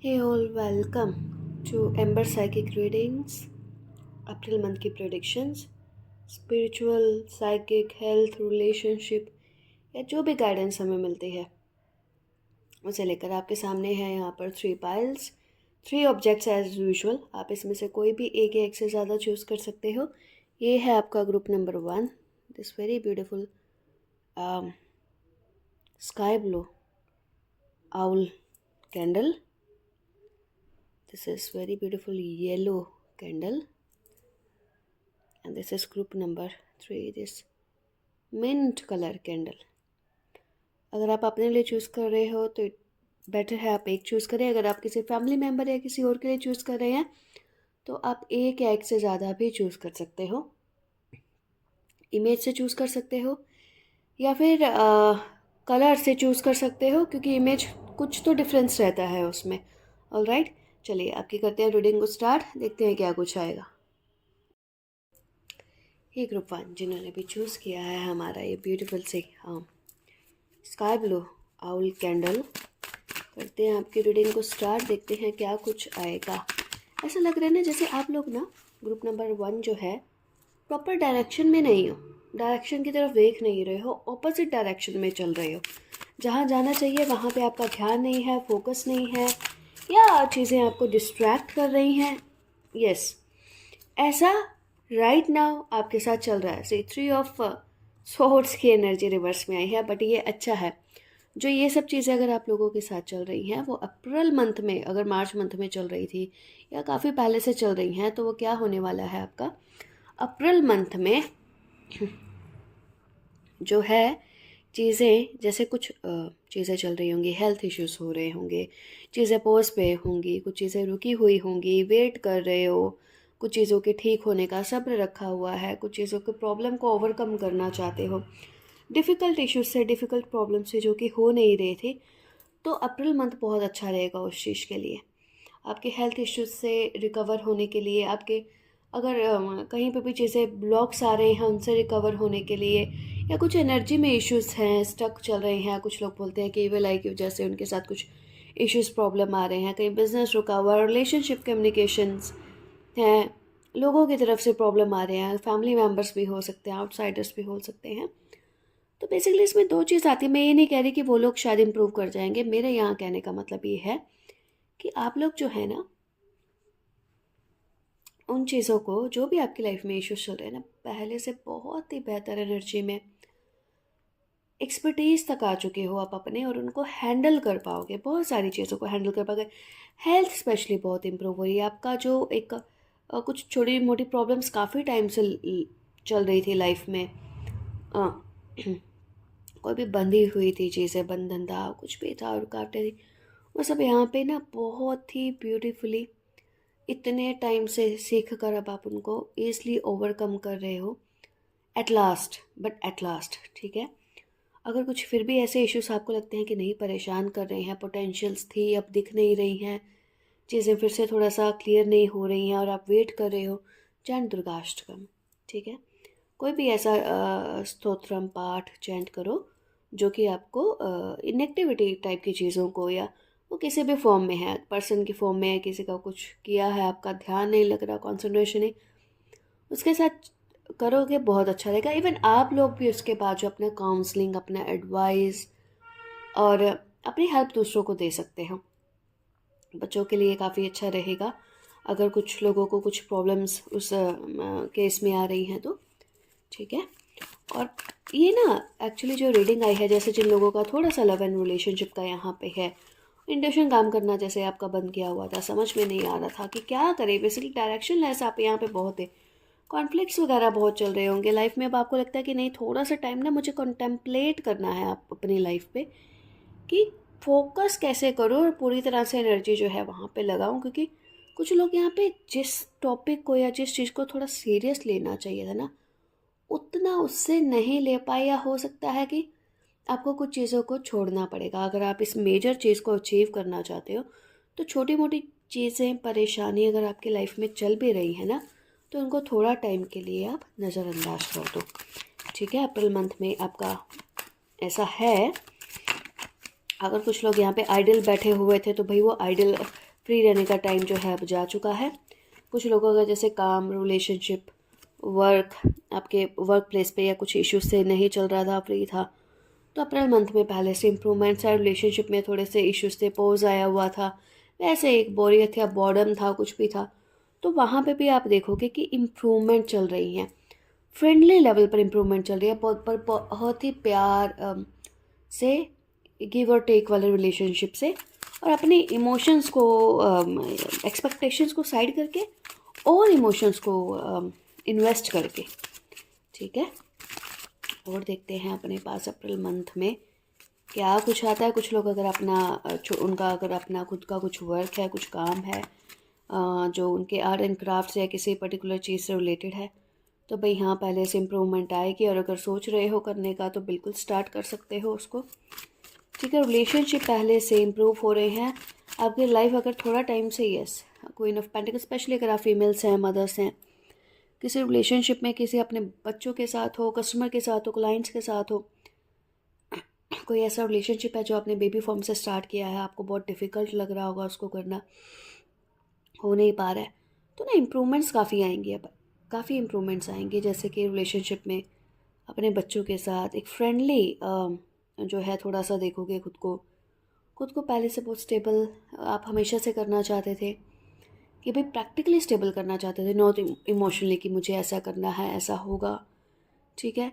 Hey all, welcome to Ember Psychic Readings, April month की predictions. Spiritual, psychic, health, relationship या जो भी guidance हमें मिलती है उसे लेकर आपके सामने है यहाँ पर 3 पाइल्स, 3 ऑब्जेक्ट्स एज यूजुअल। आप इसमें से कोई भी एक या एक से ज़्यादा चूज़ कर सकते हो। ये है आपका group number 1, this very beautiful sky blue owl candle. This is very beautiful yellow candle, and this is group number 3, this mint color candle. अगर आप अपने लिए चूज़ कर रहे हो तो बेटर है आप एक चूज़ करें। अगर आप किसी फैमिली मेम्बर या किसी और के लिए चूज़ कर रहे हैं तो आप एक या एक से ज़्यादा भी चूज़ कर सकते हो। इमेज से चूज़ कर सकते हो या फिर कलर से चूज़ कर सकते हो, क्योंकि इमेज कुछ तो डिफरेंस रहता है उसमें। ऑलराइट, चलिए आपकी करते हैं रीडिंग को स्टार्ट, देखते हैं क्या कुछ आएगा। ये ग्रुप 1 जिन्होंने भी चूज़ किया है हमारा ये ब्यूटीफुल सी स्काई ब्लू आउल कैंडल, करते हैं आपकी रीडिंग को स्टार्ट, देखते हैं क्या कुछ आएगा। ऐसा लग रहा है ना जैसे आप लोग ना ग्रुप नंबर 1 जो है प्रॉपर डायरेक्शन में नहीं हो, डायरेक्शन की तरफ देख नहीं रहे हो, ऑपोजिट डायरेक्शन में चल रहे हो। जहाँ जाना चाहिए वहाँ पे आपका ध्यान नहीं है, फोकस नहीं है, या चीज़ें आपको डिस्ट्रैक्ट कर रही हैं। यस, ऐसा राइट नाउ आपके साथ चल रहा है। सी 3 ऑफ स्वॉर्ड्स की एनर्जी रिवर्स में आई है, बट ये अच्छा है। जो ये सब चीज़ें अगर आप लोगों के साथ चल रही हैं वो अप्रैल मंथ में, अगर मार्च मंथ में चल रही थी या काफ़ी पहले से चल रही हैं, तो वो क्या होने वाला है आपका अप्रैल मंथ में जो है चीज़ें, जैसे कुछ चीज़ें चल रही होंगी, हेल्थ इश्यूज हो रहे होंगे, चीज़ें पॉज पे होंगी, कुछ चीज़ें रुकी हुई होंगी, वेट कर रहे हो, कुछ चीज़ों के ठीक होने का सब्र रखा हुआ है, कुछ चीज़ों के प्रॉब्लम को ओवरकम करना चाहते हो, डिफ़िकल्ट इश्यूज से, डिफ़िकल्ट प्रॉब्लम से जो कि हो नहीं रही थी। तो अप्रैल मंथ बहुत अच्छा रहेगा उस चीज़ के लिए, आपके हेल्थ इश्यूज से रिकवर होने के लिए, आपके अगर कहीं पे भी चीज़ें ब्लॉक्स आ रहे हैं उनसे रिकवर होने के लिए, या कुछ एनर्जी में इश्यूज हैं, स्टक चल रहे हैं। कुछ लोग बोलते हैं कि इविल आई की वजह से उनके साथ कुछ इश्यूज प्रॉब्लम आ रहे हैं, कहीं बिजनेस रुका हुआ, रिलेशनशिप कम्युनिकेशंस हैं, लोगों की तरफ से प्रॉब्लम आ रहे हैं, फैमिली मेम्बर्स भी हो सकते हैं, आउटसाइडर्स भी हो सकते हैं। तो बेसिकली इसमें 2 चीज़ आती है। मैं ये नहीं कह रही कि वो लोग शायद इम्प्रूव कर जाएंगे, मेरे यहाँ कहने का मतलब ये है कि आप लोग जो है ना उन चीज़ों को, जो भी आपकी लाइफ में इश्यूज चल रहे हैं ना, पहले से बहुत ही बेहतर एनर्जी में, एक्सपर्टीज तक आ चुके हो आप अपने, और उनको हैंडल कर पाओगे, बहुत सारी चीज़ों को हैंडल कर पाओगे। हेल्थ स्पेशली बहुत इम्प्रूव हो रही है। आपका जो एक कुछ छोटी मोटी प्रॉब्लम्स काफ़ी टाइम से चल रही थी लाइफ में, कोई भी बंधी हुई थी चीज़ें, बंधन था, कुछ भी था, रुकावटें थी, वो सब यहाँ पे ना बहुत ही ब्यूटीफुली इतने टाइम से सीख कर अब आप उनको ईज़िली ओवरकम कर रहे हो at last. But at last ठीक है। अगर कुछ फिर भी ऐसे इश्यूज आपको लगते हैं कि नहीं परेशान कर रहे हैं, पोटेंशियल्स थी अब दिख नहीं रही हैं, चीज़ें फिर से थोड़ा सा क्लियर नहीं हो रही हैं और आप वेट कर रहे हो, चैंट दुर्गाष्टकम, ठीक है। कोई भी ऐसा स्तोत्रम पाठ चैंट करो जो कि आपको इनेक्टिविटी टाइप की चीज़ों को, या वो किसी भी फॉर्म में है, पर्सन की फॉर्म में है, किसी का कुछ किया है, आपका ध्यान नहीं लग रहा, कॉन्सेंट्रेशन नहीं, उसके साथ करोगे बहुत अच्छा रहेगा। इवन आप लोग भी उसके बाद जो अपना काउंसलिंग, अपना एडवाइस और अपनी हेल्प दूसरों को दे सकते हो। बच्चों के लिए काफ़ी अच्छा रहेगा अगर कुछ लोगों को कुछ प्रॉब्लम्स उस केस में आ रही हैं तो, ठीक है। और ये ना एक्चुअली जो रीडिंग आई है, जैसे जिन लोगों का थोड़ा सा लव एंड रिलेशनशिप का यहाँ पे है, इंट्यूशन काम करना जैसे आपका बंद किया हुआ था, समझ में नहीं आ रहा था कि क्या करें, बेसिकली डायरेक्शन लेस आप यहाँ पे बहुत है, कॉन्फ्लिक्ट्स वगैरह बहुत चल रहे होंगे लाइफ में। अब आपको लगता है कि नहीं, थोड़ा सा टाइम ना मुझे कॉन्टेम्पलेट करना है आप अपनी लाइफ पे, कि फोकस कैसे करूँ और पूरी तरह से एनर्जी जो है वहाँ पे लगाऊँ, क्योंकि कुछ लोग यहाँ पे जिस टॉपिक को या जिस चीज़ को थोड़ा सीरियस लेना चाहिए था ना, उतना उससे नहीं ले पाए, या हो सकता है कि आपको कुछ चीज़ों को छोड़ना पड़ेगा। अगर आप इस मेजर चीज़ को अचीव करना चाहते हो तो छोटी मोटी चीज़ें, परेशानी अगर आपकी लाइफ में चल भी रही है ना, तो उनको थोड़ा टाइम के लिए आप नज़रअंदाज कर दो, ठीक है। अप्रैल मंथ में आपका ऐसा है। अगर कुछ लोग यहाँ पे आइडल बैठे हुए थे तो भाई वो आइडल फ्री रहने का टाइम जो है अब जा चुका है। कुछ लोगों का जैसे काम, रिलेशनशिप, वर्क, आपके वर्क प्लेस पे या कुछ इश्यूज से नहीं चल रहा था, फ्री था, तो अप्रैल मंथ में पहले से इम्प्रूवमेंट्स है। रिलेशनशिप में थोड़े से इश्यूज थे, पोज आया हुआ था, वैसे एक बोरियत या बॉर्डम था, कुछ भी था, तो वहाँ पे भी आप देखोगे कि इम्प्रूवमेंट चल रही हैं। फ्रेंडली लेवल पर इम्प्रूवमेंट चल रही है, बहुत ही प्यार से, गिव और टेक वाले रिलेशनशिप से, और अपने इमोशंस को, एक्सपेक्टेशंस को साइड करके और इमोशंस को इन्वेस्ट करके, ठीक है। और देखते हैं अपने पास अप्रैल मंथ में क्या कुछ आता है। कुछ लोग अगर अपना उनका अगर अपना खुद का कुछ वर्क है, कुछ काम है जो उनके आर्ट एंड क्राफ्ट से या किसी पर्टिकुलर चीज़ से रिलेटेड है, तो भाई हाँ पहले से इम्प्रूवमेंट आएगी। और अगर सोच रहे हो करने का तो बिल्कुल स्टार्ट कर सकते हो उसको, ठीक है। रिलेशनशिप पहले से इम्प्रूव हो रहे हैं आपकी लाइफ अगर थोड़ा टाइम से, yes. Queen of pentacle, specially अगर आप फीमेल्स हैं, मदर्स हैं, किसी रिलेशनशिप में, किसी अपने बच्चों के साथ हो, कस्टमर के साथ हो, क्लाइंट्स के साथ हो, कोई ऐसा रिलेशनशिप है जो आपने बेबी फॉर्म से स्टार्ट किया है, आपको बहुत डिफ़िकल्ट लग रहा होगा उसको करना, हो नहीं पा रहा है, तो ना इम्प्रूवमेंट्स काफ़ी आएंगे। अब काफ़ी इम्प्रूवमेंट्स आएंगे, जैसे कि रिलेशनशिप में अपने बच्चों के साथ एक फ्रेंडली जो है, थोड़ा सा देखोगे खुद को पहले से बहुत स्टेबल आप हमेशा से करना चाहते थे, कि भाई प्रैक्टिकली स्टेबल करना चाहते थे, नॉट इमोशनली कि मुझे ऐसा करना है, ऐसा होगा, ठीक है।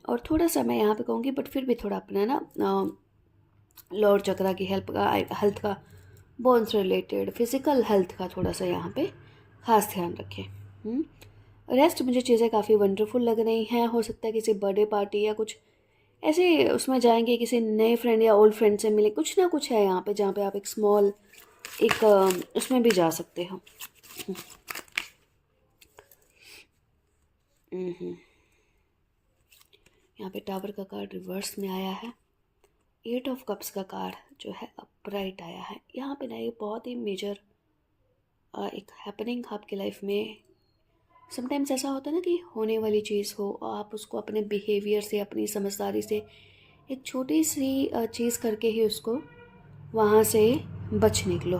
और थोड़ा सा मैं यहाँ पे कहूँगी, बट फिर भी थोड़ा अपना ना लॉर्ड चक्रा की हेल्थ का, बोन्स रिलेटेड फिज़िकल हेल्थ का थोड़ा सा यहाँ पे खास ध्यान रखें। रेस्ट मुझे चीज़ें काफ़ी वंडरफुल लग रही हैं। हो सकता है किसी बर्थडे पार्टी या कुछ ऐसे उसमें जाएंगे, किसी नए फ्रेंड या ओल्ड फ्रेंड से मिले, कुछ ना कुछ है यहाँ पे जहाँ पे आप एक स्मॉल एक उसमें भी जा सकते हो। यहाँ पे टावर का कार्ड रिवर्स में आया है, 8 ऑफ कप्स का कार्ड जो है अपराइट आया है। यहाँ पे ना ये बहुत ही मेजर एक हैपनिंग आपकी लाइफ में, समटाइम्स ऐसा होता है ना कि होने वाली चीज़ हो और आप उसको अपने बिहेवियर से, अपनी समझदारी से, एक छोटी सी चीज़ करके ही उसको वहाँ से बच निकलो।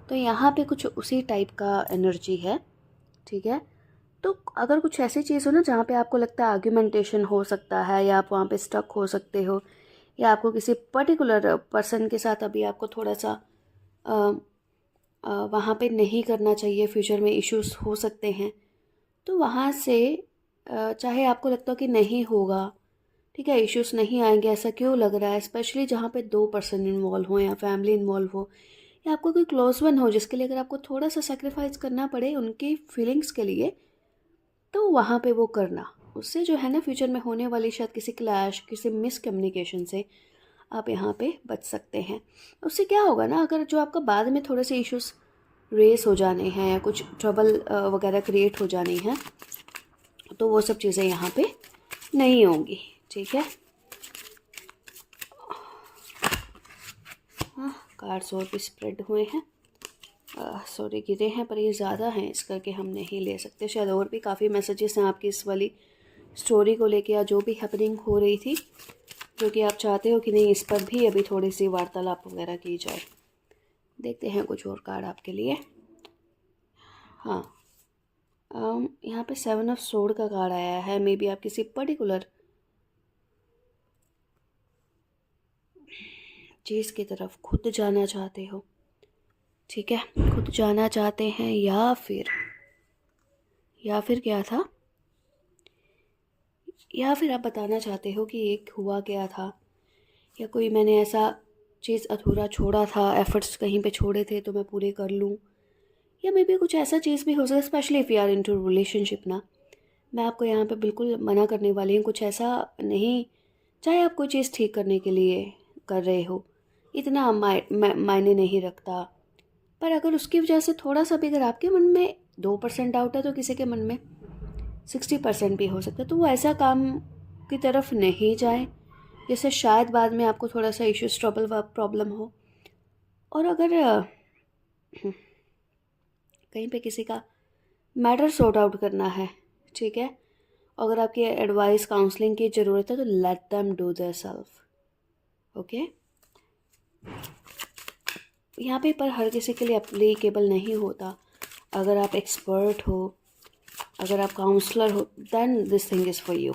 तो यहाँ पे कुछ उसी टाइप का एनर्जी है, ठीक है। तो अगर कुछ ऐसी चीज़ हो ना जहाँ पे आपको लगता है आर्ग्यूमेंटेशन हो सकता है, या आप वहाँ पे स्टक हो सकते हो, या आपको किसी पर्टिकुलर पर्सन के साथ अभी आपको थोड़ा सा वहाँ पे नहीं करना चाहिए, फ्यूचर में इश्यूज हो सकते हैं, तो वहाँ से चाहे आपको लगता हो कि नहीं होगा, ठीक है, इश्यूज नहीं आएंगे, ऐसा क्यों लग रहा है, स्पेशली जहाँ पे 2 पर्सन इन्वॉल्व हो या फैमिली इन्वॉल्व हो, या आपको कोई क्लोज वन हो जिसके लिए अगर आपको थोड़ा सा सेक्रीफाइस करना पड़े उनकी फीलिंग्स के लिए, तो वहाँ पे वो करना, उससे जो है ना फ्यूचर में होने वाली शायद किसी क्लैश, किसी मिसकम्युनिकेशन से आप यहाँ पे बच सकते हैं। उससे क्या होगा ना, अगर जो आपका बाद में थोड़े से इश्यूज रेस हो जाने हैं या कुछ ट्रबल वगैरह क्रिएट हो जानी है, तो वो सब चीज़ें यहाँ पे नहीं होंगी, ठीक है। हाँ, कार्ड्स और भी स्प्रेड हुए हैं, सॉरी गिरे हैं, पर ये ज़्यादा हैं इस करके हम नहीं ले सकते। शायद और भी काफ़ी मैसेजेस हैं आपकी इस वाली स्टोरी को लेके, या जो भी हैपनिंग हो रही थी, जो कि आप चाहते हो कि नहीं इस पर भी अभी थोड़ी सी वार्तालाप वगैरह की जाए। देखते हैं कुछ और कार्ड आपके लिए। हाँ, यहाँ पे 7 ऑफ सोर्ड का कार्ड आया है। मे बी आप किसी पर्टिकुलर चीज़ की तरफ खुद जाना चाहते हो, ठीक है, खुद जाना चाहते हैं, या फिर क्या था, या फिर आप बताना चाहते हो कि एक हुआ क्या था, या कोई मैंने ऐसा चीज़ अधूरा छोड़ा था, एफर्ट्स कहीं पे छोड़े थे तो मैं पूरे कर लूँ, या मे बी कुछ ऐसा चीज़ भी हो सकता है। Specially if you are into relationship ना, मैं आपको यहाँ पे बिल्कुल मना करने वाली हूँ, कुछ ऐसा नहीं, चाहे आप कोई चीज़ ठीक करने के लिए कर रहे हो, इतना मायने नहीं रखता, पर अगर उसकी वजह से थोड़ा सा भी अगर आपके मन में 2% डाउट है, तो किसी के मन में 60% भी हो सकता है, तो वो ऐसा काम की तरफ नहीं जाए जिससे शायद बाद में आपको थोड़ा सा इश्यूज, ट्रबल व प्रॉब्लम हो। और अगर कहीं पे किसी का मैटर सॉर्ट आउट करना है, ठीक है, अगर आपकी एडवाइस, काउंसलिंग की ज़रूरत है, तो let them do their self, okay. यहाँ पे पर हर किसी के लिए एप्लीकेबल नहीं होता। अगर आप एक्सपर्ट हो, अगर आप काउंसलर हो, then this thing is for you.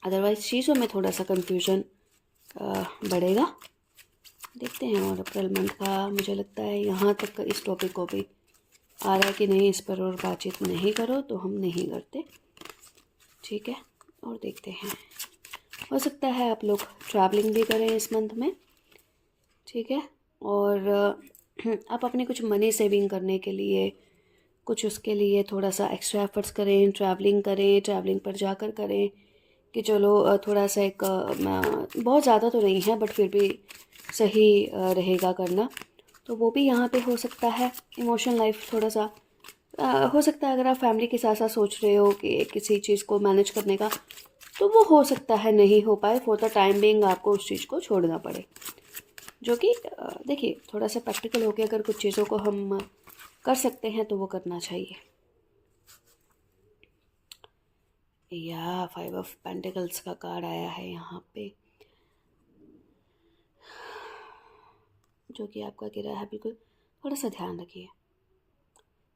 Otherwise चीज़ों में थोड़ा सा कंफ्यूजन बढ़ेगा। देखते हैं। और अप्रैल मंथ का मुझे लगता है यहाँ तक इस टॉपिक को भी आ रहा है कि नहीं, इस पर और बातचीत नहीं करो, तो हम नहीं करते। ठीक है, और देखते हैं। हो सकता है आप लोग ट्रैवलिंग भी करें इस मंथ में। ठीक है, और आप अपने कुछ मनी सेविंग करने के लिए, कुछ उसके लिए थोड़ा सा एक्स्ट्रा एफर्ट्स करें, ट्रैवलिंग करें, ट्रैवलिंग पर जाकर करें कि चलो थोड़ा सा एक बहुत ज़्यादा तो नहीं है बट फिर भी सही रहेगा करना। तो वो भी यहाँ पे हो सकता है। इमोशनल लाइफ थोड़ा सा हो सकता है, अगर आप फैमिली के साथ साथ सोच रहे हो कि किसी चीज़ को मैनेज करने का, तो वो हो सकता है नहीं हो पाए। फॉर द टाइम बिंग आपको उस चीज़ को छोड़ना पड़े, जो कि देखिए थोड़ा सा प्रैक्टिकल हो गया। अगर कुछ चीज़ों को हम कर सकते हैं तो वो करना चाहिए। या 5 ऑफ पेंटिकल्स का कार्ड आया है यहाँ पे, जो कि आपका कह रहा है बिल्कुल थोड़ा सा ध्यान रखिए।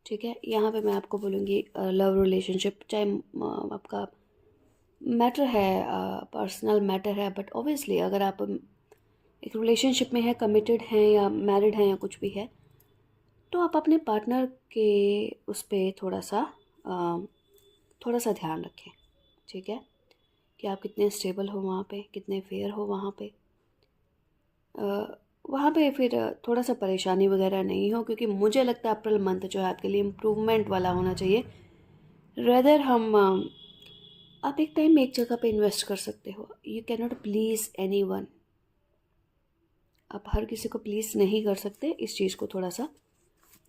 ठीक है, यहाँ पे मैं आपको बोलूँगी लव रिलेशनशिप चाहे आपका मैटर है, पर्सनल मैटर है, बट ऑब्वियसली अगर आप एक रिलेशनशिप में है, कमिटेड हैं या मैरिड हैं या कुछ भी है, तो आप अपने पार्टनर के उस पर थोड़ा सा ध्यान रखें। ठीक है, कि आप कितने स्टेबल हो वहाँ पे, कितने फेयर हो वहाँ पे। वहाँ पे फिर थोड़ा सा परेशानी वगैरह नहीं हो, क्योंकि मुझे लगता है अप्रैल मंथ जो है आपके लिए इम्प्रूवमेंट वाला होना चाहिए। रेदर हम आप एक टाइम में एक जगह पे इन्वेस्ट कर सकते हो। You can not please any one. आप हर किसी को प्लीज़ नहीं कर सकते, इस चीज़ को थोड़ा सा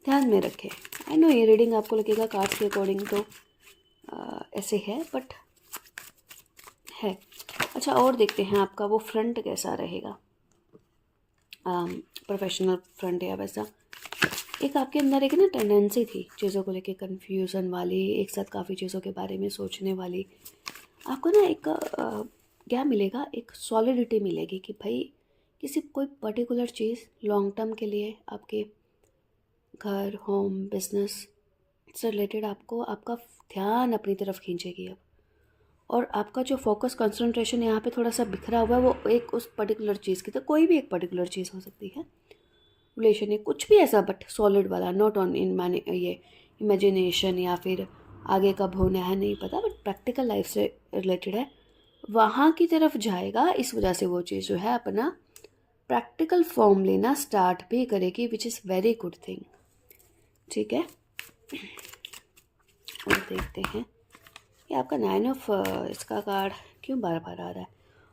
ध्यान में रखें। आई नो ये रीडिंग आपको लगेगा कार्ड्स के अकॉर्डिंग तो ऐसे है, बट है। अच्छा, और देखते हैं आपका वो फ्रंट कैसा रहेगा, प्रोफेशनल फ्रंट या वैसा। एक आपके अंदर एक ना टेंडेंसी थी चीज़ों को लेके कन्फ्यूज़न वाली, एक साथ काफ़ी चीज़ों के बारे में सोचने वाली। आपको ना एक क्या मिलेगा, एक सॉलिडिटी मिलेगी कि भाई किसी कोई पर्टिकुलर चीज़ लॉन्ग टर्म के लिए आपके घर, होम, बिजनेस से रिलेटेड आपको आपका ध्यान अपनी तरफ खींचेगी अब। और आपका जो फोकस कंसंट्रेशन यहाँ पे थोड़ा सा बिखरा हुआ है, वो एक उस पर्टिकुलर चीज़ की, तो कोई भी एक पर्टिकुलर चीज़ हो सकती है, रिलेशन है कुछ भी ऐसा, बट सॉलिड वाला, नॉट ऑन इन मैंने ये इमेजिनेशन या फिर आगे कब होना है नहीं पता, बट प्रैक्टिकल लाइफ से रिलेटेड है, वहाँ की तरफ जाएगा। इस वजह से वो चीज़ जो है अपना प्रैक्टिकल फॉर्म लेना स्टार्ट भी करेगी, which is very good thing. ठीक है, और देखते हैं ये आपका 9 ऑफ इसका कार्ड क्यों बार बार आ रहा है।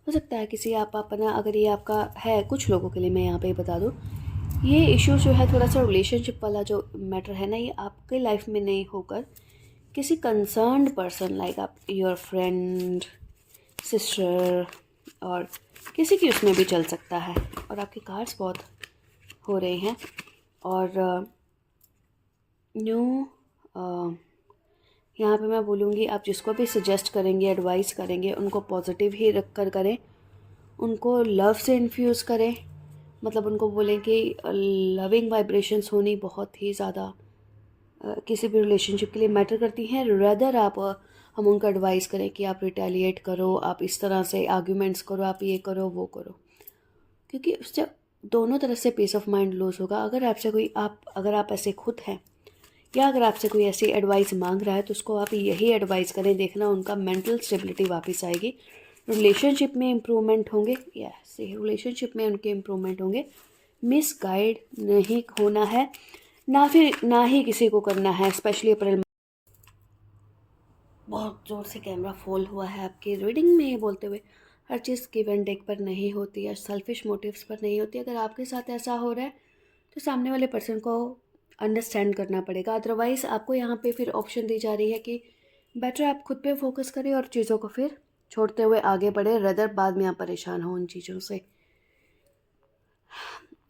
हो सकता है किसी आप अपना, अगर ये आपका है, कुछ लोगों के लिए मैं यहाँ पे बता दूँ, ये इशू जो है थोड़ा सा रिलेशनशिप वाला जो मैटर है ना, ये आपके लाइफ में नहीं होकर किसी कंसर्न्ड पर्सन, लाइक आप, योर फ्रेंड, सिस्टर, और किसी की उसमें भी चल सकता है। और आपके कार्ड्स बहुत हो रहे हैं। और न्यू यहाँ पे मैं बोलूँगी, आप जिसको भी सजेस्ट करेंगे, एडवाइस करेंगे, उनको पॉजिटिव ही रख कर करें, उनको लव से इन्फ्यूज़ करें। मतलब उनको बोलें कि लविंग वाइब्रेशंस होनी बहुत ही ज़्यादा किसी भी रिलेशनशिप के लिए मैटर करती हैं। रेदर आप हम उनको एडवाइस करें कि आप रिटेलिएट करो, आप इस तरह से आर्ग्यूमेंट्स करो, आप ये करो वो करो, क्योंकि उससे दोनों तरफ से पीस ऑफ माइंड लूज होगा। अगर आप ऐसे खुद हैं, या अगर आपसे कोई ऐसी एडवाइस मांग रहा है, तो उसको आप यही एडवाइस करें, देखना उनका मेंटल स्टेबिलिटी वापस आएगी, रिलेशनशिप में इम्प्रूवमेंट होंगे। रिलेशनशिप में उनके इम्प्रूवमेंट होंगे। मिसगाइड नहीं होना है, ना ही किसी को करना है, स्पेशली अप्रैल। बहुत ज़ोर से कैमरा फॉल हुआ है आपकी रीडिंग में, ये बोलते हुए हर चीज़ गिव एंड टेक पर नहीं होती है, सेल्फिश मोटिव्स पर नहीं होती। अगर आपके साथ ऐसा हो रहा है तो सामने वाले पर्सन को अंडरस्टैंड करना पड़ेगा। अदरवाइज़ आपको यहाँ पे फिर ऑप्शन दी जा रही है कि बेटर आप खुद पे फोकस करें और चीज़ों को फिर छोड़ते हुए आगे बढ़े, रदर बाद में आप परेशान हो उन चीज़ों से।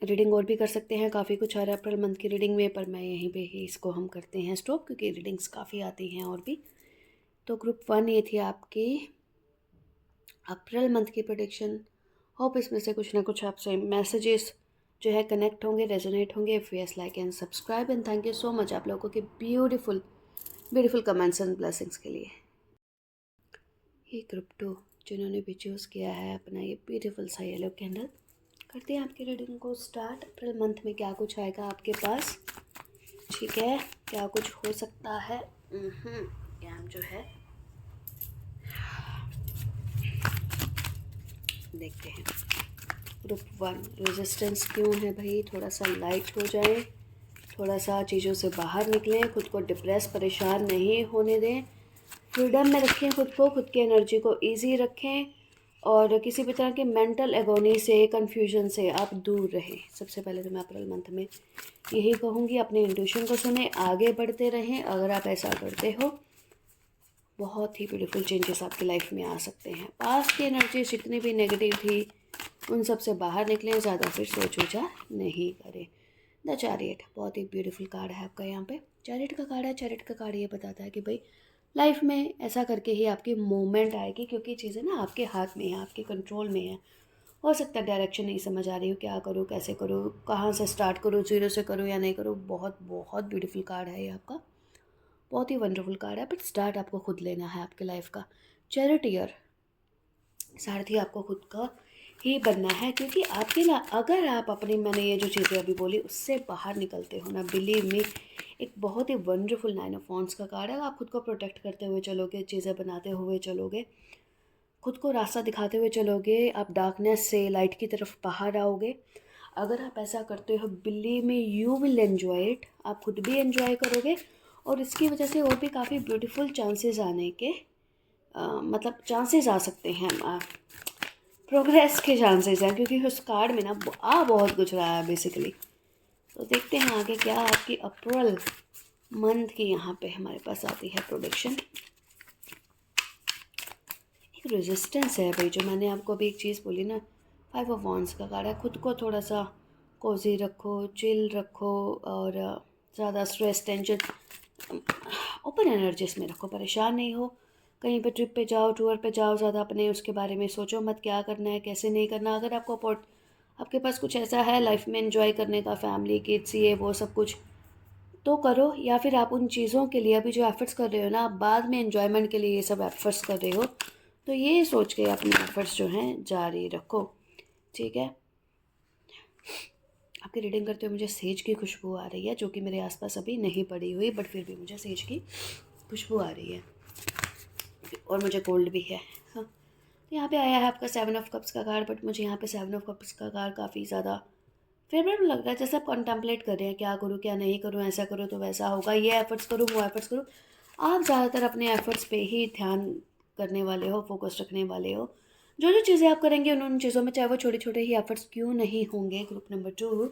रीडिंग और भी कर सकते हैं, काफ़ी कुछ आ रहा है अप्रैल मंथ की रीडिंग में, पर मैं यहीं पे ही इसको हम करते हैं स्टॉप, क्योंकि रीडिंग्स काफ़ी आती हैं और भी। तो ग्रुप 1 ये थी आपकी अप्रैल मंथ की प्रेडिक्शन। होप इसमें से कुछ ना कुछ आपसे मैसेजेस जो है कनेक्ट होंगे, रेजोनेट होंगे। If yes, like and subscribe and thank you so much आप लोगों के beautiful beautiful comments and blessings के लिए। ये ग्रुप 2 जिन्होंने भी चूज़ किया है अपना ये ब्यूटीफुल सा येलो कैंडल, करते हैं आपकी रीडिंग को स्टार्ट। अप्रैल मंथ में क्या कुछ आएगा आपके पास, ठीक है, क्या कुछ हो सकता है। कैम जो है देखते हैं। ग्रुप 1 रेजिस्टेंस क्यों है भाई, थोड़ा सा लाइट हो जाए, थोड़ा सा चीज़ों से बाहर निकलें, खुद को डिप्रेस परेशान नहीं होने दें, फ्रीडम में रखें खुद को, खुद की एनर्जी को इजी रखें और किसी भी तरह के मेंटल एगोनी से, कन्फ्यूजन से आप दूर रहें। सबसे पहले तो मैं अप्रैल मंथ में यही कहूँगी, अपने इंट्यूशन को सुने, आगे बढ़ते रहें। अगर आप ऐसा करते हो बहुत ही ब्यूटीफुल चेंजेस आपकी लाइफ में आ सकते हैं। पास्ट की एनर्जी जितनी भी नेगेटिव थी उन सब से बाहर निकलें, ज़्यादा फिर सोच विचार नहीं करें। द चैरियट बहुत ही ब्यूटीफुल कार्ड है आपका यहाँ पे। चैरियट का कार्ड है। चैरियट का कार्ड ये बताता है कि भाई लाइफ में ऐसा करके ही आपकी मूवमेंट आएगी, क्योंकि चीज़ें ना आपके हाथ में है, आपके कंट्रोल में है। हो सकता है डायरेक्शन नहीं समझ आ रही हो, क्या करूँ, कैसे करूँ, कहाँ से स्टार्ट करूँ, जीरो से करूँ या नहीं करूँ। बहुत बहुत ब्यूटीफुल कार्ड है ये आपका, बहुत ही वंडरफुल कार्ड है। बट स्टार्ट आपको खुद लेना है आपके लाइफ का। चैरिटियर सारथी आपको खुद का ही बनना है, क्योंकि आपके ना अगर आप अपनी, मैंने ये जो चीज़ें अभी बोली उससे बाहर निकलते हो ना, बिलीव मी, एक बहुत ही वंडरफुल 9 ऑफ वॉन्ड्स का कार्ड है। आप खुद को प्रोटेक्ट करते हुए चलोगे, चीज़ें बनाते हुए चलोगे, खुद को रास्ता दिखाते हुए चलोगे, आप डार्कनेस से लाइट की तरफ बाहर आओगे। अगर आप ऐसा करते हो, believe me, you will enjoy it, आप खुद भी एन्जॉय करोगे और इसकी वजह से और भी काफ़ी ब्यूटीफुल चांसेस आने के मतलब चांसेस आ सकते हैं, प्रोग्रेस के चांसेस हैं, क्योंकि उस कार्ड में ना बहुत कुछ रहा है बेसिकली। तो देखते हैं आगे क्या आपकी अप्रैल मंथ की यहाँ पे हमारे पास आती है प्रोडिक्शन। एक रेजिस्टेंस है भाई, जो मैंने आपको अभी एक चीज़ बोली ना, 5 ऑफ वॉन्ड्स का कार्ड है। खुद को थोड़ा सा कोजी रखो, चिल रखो और ज़्यादा स्ट्रेस टेंशन ओपन एनर्जीज में रखो, परेशान नहीं हो। कहीं पे ट्रिप पे जाओ, टूर पे जाओ, ज़्यादा अपने उसके बारे में सोचो मत, क्या करना है कैसे नहीं करना। अगर आपके पास कुछ ऐसा है लाइफ में एंजॉय करने का, फैमिली, किड्स, ये वो सब कुछ, तो करो। या फिर आप उन चीज़ों के लिए अभी जो एफर्ट्स कर रहे हो ना, आप बाद में एंजॉयमेंट के लिए ये सब एफर्ट्स कर रहे हो, तो ये सोच के अपने एफर्ट्स जो हैं जारी रखो, ठीक है। आपकी रीडिंग करते हुए मुझे सेज की खुशबू आ रही है, जो कि मेरे आसपास अभी नहीं पड़ी हुई, बट फिर भी मुझे सेज की खुशबू आ रही है और मुझे कोल्ड भी है। हाँ, तो यहाँ पे आया है आपका 7 ऑफ कप्स का कार्ड, बट मुझे यहाँ पे 7 ऑफ कप्स का कार्ड काफ़ी ज़्यादा फेवरेट लग रहा है। जैसे आप कॉन्टेम्पलेट कर रहे हैं, क्या करूँ क्या नहीं करूँ, ऐसा करूँ तो वैसा होगा, ये एफर्ट्स करूँ वो एफर्ट्स करूँ। आप ज़्यादातर अपने एफर्ट्स पे ही ध्यान करने वाले हो, फोकस रखने वाले हो। जो जो चीज़ें आप करेंगे उन चीज़ों में, चाहे वो छोटे छोटे ही एफर्ट्स क्यों नहीं होंगे, ग्रुप नंबर 2,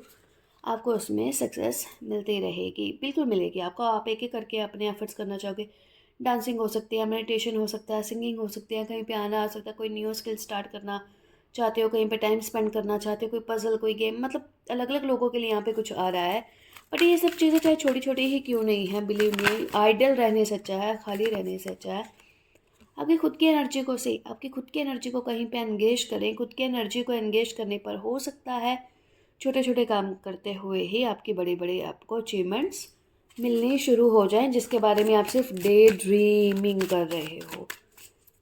आपको उसमें सक्सेस मिलती रहेगी, बिल्कुल मिलेगी आपको। आप एक एक करके अपने एफर्ट्स करना चाहोगे। डांसिंग हो सकती है, मेडिटेशन हो सकता है, सिंगिंग हो सकती है, कहीं पे आना आ सकता है, कोई न्यू स्किल स्टार्ट करना चाहते हो, कहीं पे टाइम स्पेंड करना चाहते हो, कोई पजल, कोई गेम, मतलब अलग अलग लोगों के लिए यहाँ पे कुछ आ रहा है। बट ये सब चीज़ें चाहे छोटी छोटी ही क्यों नहीं है, बिलीव मी, आइडल रहने से अच्छा है, खाली रहने से अच्छा है। आपकी खुद की एनर्जी को कहीं पे एंगेज करें। खुद की एनर्जी को एंगेज करने पर हो सकता है छोटे छोटे काम करते हुए ही आपकी बड़े बड़े आपको अचीवमेंट्स मिलनी शुरू हो जाएं, जिसके बारे में आप सिर्फ डे ड्रीमिंग कर रहे हो,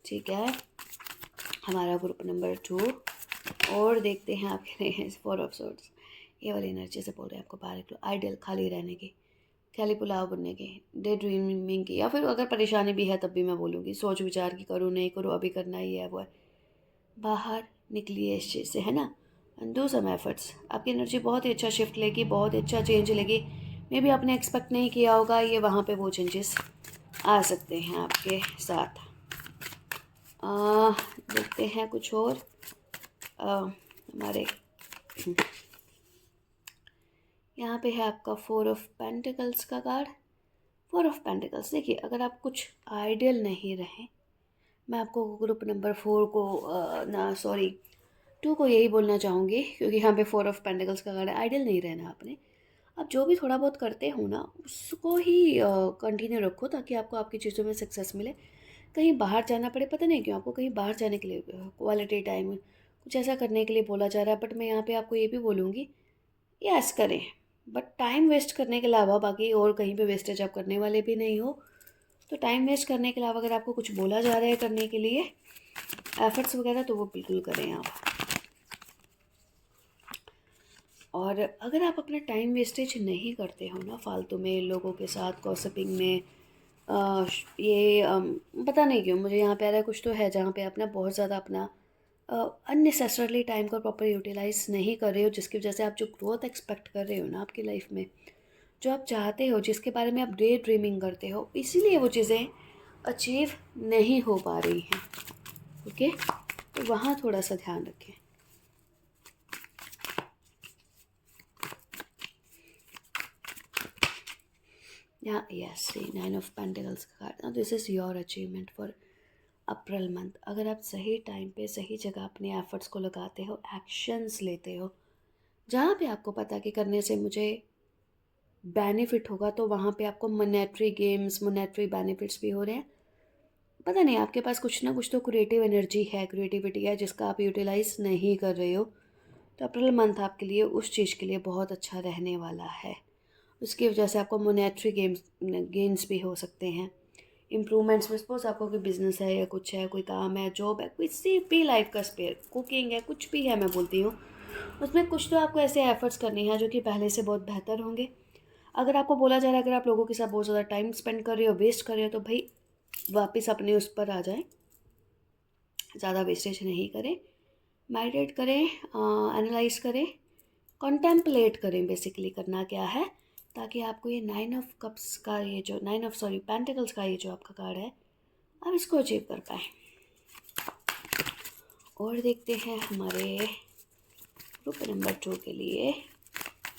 ठीक है। हमारा ग्रुप नंबर 2 और देखते हैं आपके लिए 4 ऑफ सोर्ड्स। ये वाली एनर्जी से बोल रहे हैं आपको बाहर निकलो, आइडियल, खाली रहने की, खाली पुलाव बनने की, डे ड्रीमिंग की, या फिर अगर परेशानी भी है तब भी मैं बोलूँगी सोच विचार की, करूँ नहीं करूँ, अभी करना ही है वो है। बाहर निकलिए इस चीज़ से, है ना, डू सम एफर्ट्स। आपकी एनर्जी बहुत ही अच्छा शिफ्ट लेगी, बहुत ही अच्छा चेंज लेगी। मे बी आपने एक्सपेक्ट नहीं किया होगा, ये वहाँ पे वो चेंजेस आ सकते हैं आपके साथ। देखते हैं कुछ और हमारे यहाँ पे है आपका 4 ऑफ पेंटिकल्स का कार्ड। 4 ऑफ पेंटिकल्स, देखिए अगर आप कुछ आइडियल नहीं रहे, मैं आपको ग्रुप नंबर 4 को ना सॉरी 2 को यही बोलना चाहूँगी, क्योंकि यहाँ पे 4 ऑफ पेंटिकल्स का कार्ड है। आइडियल नहीं रहना आपने, आप जो भी थोड़ा बहुत करते हो ना उसको ही कंटिन्यू रखो, ताकि आपको आपकी चीज़ों में सक्सेस मिले। कहीं बाहर जाना पड़े, पता नहीं क्यों आपको कहीं बाहर जाने के लिए क्वालिटी टाइम कुछ ऐसा करने के लिए बोला जा रहा है, बट मैं यहाँ पे आपको ये भी बोलूँगी यस करें, बट टाइम वेस्ट करने के अलावा बाकी और कहीं पे वेस्टेज आप करने वाले भी नहीं हो। तो टाइम वेस्ट करने के अलावा अगर आपको कुछ बोला जा रहा है करने के लिए एफर्ट्स वगैरह, तो वो बिल्कुल करें आप। और अगर आप अपना टाइम वेस्टेज नहीं करते हो ना फालतू में लोगों के साथ गॉसिपिंग में, ये पता नहीं क्यों मुझे यहाँ पे आ रहा है कुछ तो है जहाँ पे आप ना बहुत ज़्यादा अपना अननेसेसरली टाइम को प्रॉपर यूटिलाइज नहीं कर रहे हो, जिसकी वजह से आप जो ग्रोथ एक्सपेक्ट कर रहे हो ना आपकी लाइफ में, जो आप चाहते हो, जिसके बारे में आप डे ड्रीमिंग करते हो, इसीलिए वो चीज़ें अचीव नहीं हो पा रही हैं। ओके, तो वहाँ थोड़ा सा ध्यान रखें। यहाँ यस, 9 ऑफ पेंटिकल्स का card, this is your achievement for April month. अगर आप सही टाइम पे सही जगह अपने एफर्ट्स को लगाते हो, एक्शंस लेते हो, जहाँ पे आपको पता कि करने से मुझे बेनिफिट होगा, तो वहाँ पे आपको मॉनेटरी गेम्स, मॉनेटरी बेनिफिट्स भी हो रहे हैं। पता नहीं आपके पास कुछ ना कुछ तो क्रिएटिव एनर्जी है, क्रिएटिविटी है, जिसका आप यूटिलाइज नहीं कर रहे हो। तो अप्रैल मंथ आपके लिए उस चीज़ के लिए बहुत अच्छा रहने वाला है। उसकी वजह से आपको मॉनेटरी गेन्स भी हो सकते हैं, इम्प्रूवमेंट्स में। सपोज आपको कोई बिजनेस है या कुछ है, कोई काम है, जॉब है, किसी भी लाइफ का स्पेयर, कुकिंग है, कुछ भी है मैं बोलती हूँ, उसमें कुछ तो आपको ऐसे एफर्ट्स करने हैं जो कि पहले से बहुत बेहतर होंगे। अगर आपको बोला जा रहा है अगर आप लोगों के साथ बहुत ज़्यादा टाइम स्पेंड कर रहे हो, वेस्ट कर रहे हो, तो भाई वापस अपने उस पर आ जाएं, ज़्यादा वेस्टेज नहीं करें, मेडिटेट करें, एनालाइज करें, कॉन्टेम्पलेट करें। बेसिकली करना क्या है, ताकि आपको ये 9 ऑफ कप्स का, ये जो 9 ऑफ पेंटिकल्स का ये जो आपका कार्ड है, आप इसको अचीव कर पाएँ। और देखते हैं हमारे ग्रुप नंबर 2 के लिए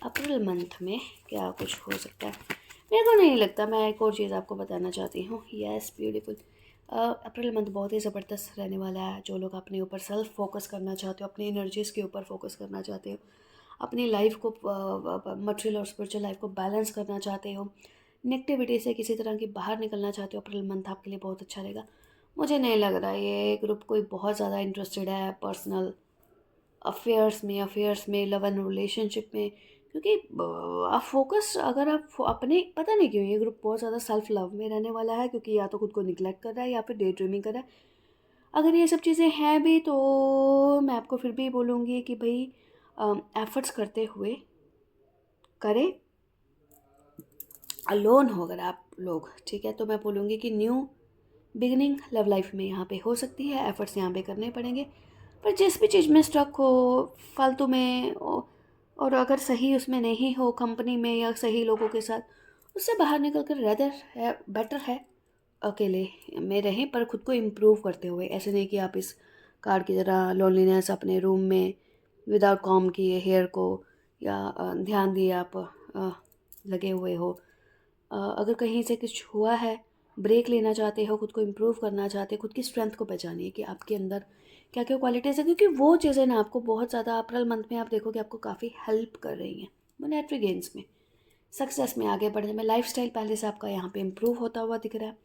अप्रैल मंथ में क्या कुछ हो सकता है। मेरे को नहीं लगता। मैं एक और चीज़ आपको बताना चाहती हूँ। Yes, beautiful. अप्रैल मंथ बहुत ही ज़बरदस्त रहने वाला है। जो लोग अपने ऊपर सेल्फ फोकस करना चाहते हो, अपनी एनर्जीज़ के ऊपर फोकस करना चाहते हो, अपनी लाइफ को मटेरियल और स्पिरिचुअल लाइफ को बैलेंस करना चाहते हो, नेगेटिविटी से किसी तरह की बाहर निकलना चाहते हो, अप्रैल मंथ आपके लिए बहुत अच्छा रहेगा। मुझे नहीं लग रहा है ये ग्रुप कोई बहुत ज़्यादा इंटरेस्टेड है पर्सनल अफेयर्स में, लव एंड रिलेशनशिप में, क्योंकि आप फोकस, अगर आप अपने, पता नहीं क्यों ये ग्रुप बहुत ज़्यादा सेल्फ लव में रहने वाला है, क्योंकि या तो खुद को निगलेक्ट कर रहा है या फिर डे ड्रीमिंग कर रहा है। अगर ये सब चीज़ें हैं भी, तो मैं आपको फिर भी बोलूँगी कि भाई एफर्ट्स करते हुए करें। अलोन हो अगर आप लोग, ठीक है, तो मैं बोलूँगी कि न्यू बिगनिंग लव लाइफ में यहाँ पे हो सकती है, एफर्ट्स यहाँ पे करने पड़ेंगे। पर जिस भी चीज़ में स्ट्रक हो फालतू में, और अगर सही उसमें नहीं हो, कंपनी में या सही लोगों के साथ, उससे बाहर निकल कर रेदर है, बेटर है अकेले में रहें, पर खुद को इम्प्रूव करते हुए। ऐसे नहीं कि आप इस कार्ड की तरह लोनलीनेस अपने रूम में विदाउट कॉम किए हेयर को, या ध्यान दिए आप लगे हुए हो। अगर कहीं से कुछ हुआ है, ब्रेक लेना चाहते हो, खुद को इम्प्रूव करना चाहते हो, खुद की स्ट्रेंथ को पहचानिए कि आपके अंदर क्या क्या क्वालिटीज़ है, क्योंकि वो चीज़ें ना आपको बहुत ज़्यादा अप्रैल मंथ में आप देखोगे आपको काफ़ी हेल्प कर रही हैं मॉनेटरी गेन्स में, सक्सेस में, आगे बढ़ने में। लाइफस्टाइल पहले से आपका यहाँ पे इम्प्रूव होता हुआ दिख रहा है,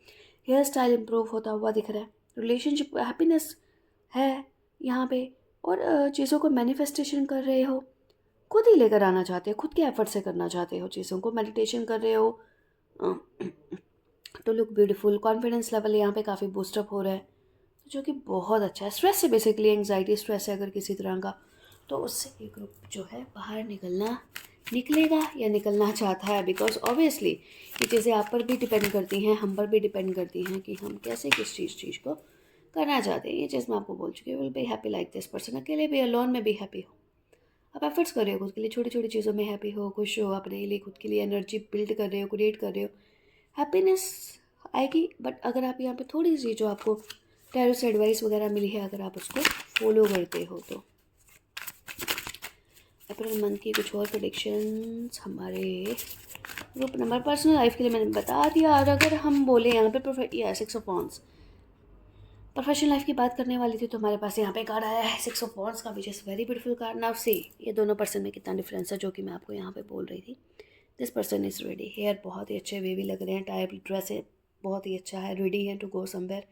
हेयर स्टाइल इम्प्रूव होता हुआ दिख रहा है, रिलेशनशिप हैप्पीनेस है यहाँ पे, और चीज़ों को मैनिफेस्टेशन कर रहे हो, खुद ही लेकर आना चाहते हो, खुद के एफर्ट से करना चाहते हो चीज़ों को, मेडिटेशन कर रहे हो, तो लुक ब्यूटीफुल। कॉन्फिडेंस लेवल यहाँ पे काफ़ी बूस्टअप हो रहा है, जो कि बहुत अच्छा है। स्ट्रेस से बेसिकली एंग्जाइटी स्ट्रेस है अगर किसी तरह का, तो उससे ये ग्रुप जो है बाहर निकलेगा या निकलना चाहता है, बिकॉज ऑब्वियसली ये चीज़ें आप पर भी डिपेंड करती हैं, हम पर भी डिपेंड करती हैं कि हम कैसे किस चीज़ को करना चाहते हैं। ये चीज़ मैं आपको बोल चुकी हूँ, will be happy like this person. अकेले भी, अलोन में भी हैप्पी हो। आप एफर्ट्स कर रहे हो खुद के लिए, छोटी छोटी चीज़ों में हैप्पी हो, खुश हो, अपने लिए खुद के लिए एनर्जी बिल्ड कर रहे हो, क्रिएट कर रहे हो, हैप्पीनेस आएगी। बट अगर आप यहाँ पे थोड़ी सी जो आपको टैरो से एडवाइस वगैरह मिली है, अगर आप उसको फॉलो करते हो, तो अप्रैल मंथ की कुछ और प्रेडिक्शंस हमारे ग्रुप नंबर पर्सनल लाइफ के लिए मैंने बता दिया। और अगर हम बोले यहाँ पे या 6 ऑफ वॉन्ड्स, प्रोफेशनल लाइफ की बात करने वाली थी, तो हमारे पास यहाँ पे कार्ड आया है 6 ऑफ वॉन्ड्स का, which is very beautiful card. Now see ये दोनों पर्सन में कितना डिफरेंस है, जो कि मैं आपको यहाँ पे बोल रही थी। This person is ready, hair बहुत ही अच्छे वेवी लग रहे हैं, टाइप ड्रेस है बहुत ही अच्छा है, रेडी है टू गो समवेयर।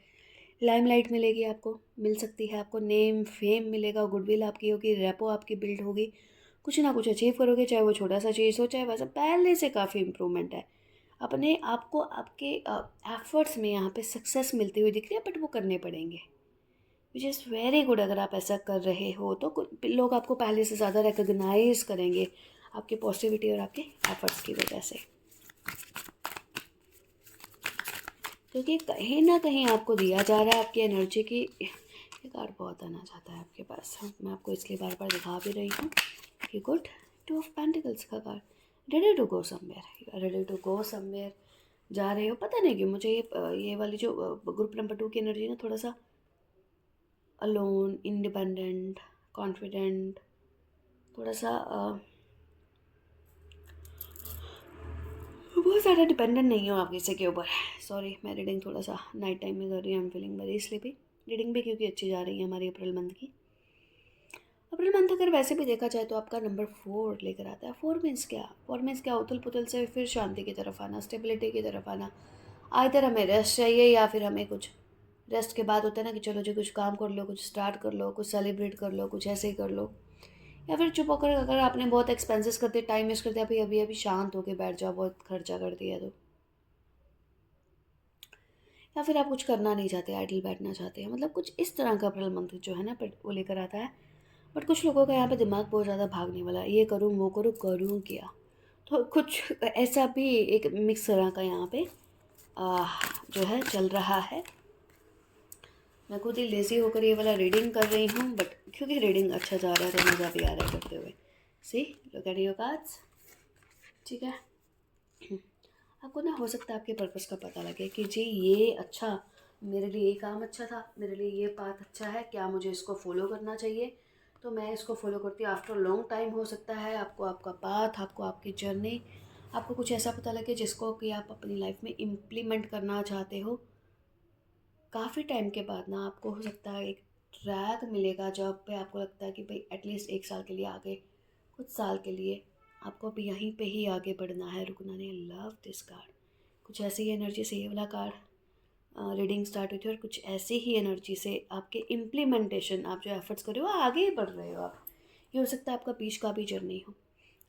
लाइमलाइट मिलेगी आपको, मिल सकती है आपको, नेम फेम मिलेगा, गुडविल आपकी होगी, रेपो आपकी बिल्ड होगी, कुछ ना कुछ अचीव करोगे, चाहे वो छोटा सा चीज़ हो चाहे वैसा, पहले से काफ़ी इम्प्रूवमेंट है। अपने आप को आपके एफर्ट्स में यहाँ पे सक्सेस मिलती हुई दिख रही है, बट वो करने पड़ेंगे, विच इज़ वेरी गुड। अगर आप ऐसा कर रहे हो तो लोग आपको पहले से ज़्यादा रिकग्नाइज करेंगे आपकी पॉजिटिविटी और आपके एफर्ट्स की वजह से, क्योंकि कहीं ना कहीं आपको दिया जा रहा है आपकी एनर्जी की। ये कार्ड बहुत आना चाहता है आपके पास, मैं आपको इसलिए बार बार दिखा भी रही हूँ कि गुड, 2 ऑफ पेंटिकल्स का card, ready to go somewhere, you are ready to go somewhere, जा रहे हो। पता नहीं क्यों मुझे ये वाली जो ग्रुप नंबर 2 की एनर्जी ना, थोड़ा सा अलोन, इंडिपेंडेंट, कॉन्फिडेंट, थोड़ा सा बहुत ज़्यादा डिपेंडेंट नहीं हो आप किसी के ऊपर। सॉरी, मैं रीडिंग थोड़ा सा नाइट टाइम में कर रही हूँ, I am feeling very sleepy. Reading भी क्योंकि अच्छी जा रही है हमारी अप्रैल मंथ की। अप्रैल मंथ अगर वैसे भी देखा जाए तो आपका नंबर 4 लेकर आता है। 4 मीन्स क्या? 4 मीन्स क्या? उथल पुथल से फिर शांति की तरफ आना, स्टेबिलिटी की तरफ आना। आइदर हमें रेस्ट चाहिए या फिर हमें कुछ रेस्ट के बाद होता है ना कि चलो जी कुछ काम कर लो, कुछ स्टार्ट कर लो, कुछ सेलिब्रेट कर लो, कुछ ऐसे ही कर लो। या फिर चुप होकर, अगर आपने बहुत एक्सपेंसेस करते, टाइम वेस्ट करते, अभी अभी अभी शांत होकर बैठ जाओ, बहुत खर्चा कर दिया तो। या फिर आप कुछ करना नहीं चाहते, आइडल बैठना चाहते हैं, मतलब कुछ इस तरह का अप्रैल मंथ जो है ना वो लेकर आता है। बट कुछ लोगों का यहाँ पे दिमाग बहुत ज़्यादा भागने वाला है, ये करूँ वो करूँ क्या। तो कुछ ऐसा भी एक मिक्स तरह का यहाँ पे जो है चल रहा है। मैं खुद ही लेज़ी होकर ये वाला रीडिंग कर रही हूँ, बट क्योंकि रीडिंग अच्छा जा रहा है तो मज़ा भी आ रहा है करते हुए। सी, लुक एट योर कार्ड्स, ठीक है। आपको ना हो सकता है आपके पर्पस का पता लगे कि जी ये अच्छा, मेरे लिए ये काम अच्छा था, मेरे लिए ये पाथ अच्छा है, क्या मुझे इसको फॉलो करना चाहिए, तो मैं इसको फॉलो करती हूँ। आफ्टर लॉन्ग टाइम हो सकता है आपको आपका पाथ, आपको आपकी जर्नी, आपको कुछ ऐसा पता लगे जिसको कि आप अपनी लाइफ में इम्प्लीमेंट करना चाहते हो। काफ़ी टाइम के बाद ना आपको हो सकता है एक ट्रैक मिलेगा जब पे आपको लगता है कि भाई एटलीस्ट 1 साल के लिए आगे, कुछ साल के लिए आपको भी यहीं पे ही आगे बढ़ना है, रुकना नहीं। लव दिस कार्ड, कुछ ऐसी ही एनर्जी से ये वाला कार्ड रीडिंग स्टार्ट हुई थी, और कुछ ऐसी ही एनर्जी से आपके इम्प्लीमेंटेशन, आप जो एफर्ट्स कर रहे हो आगे ही बढ़ रहे हो आप। ये हो सकता है आपका बीच का भी जर्नी हो,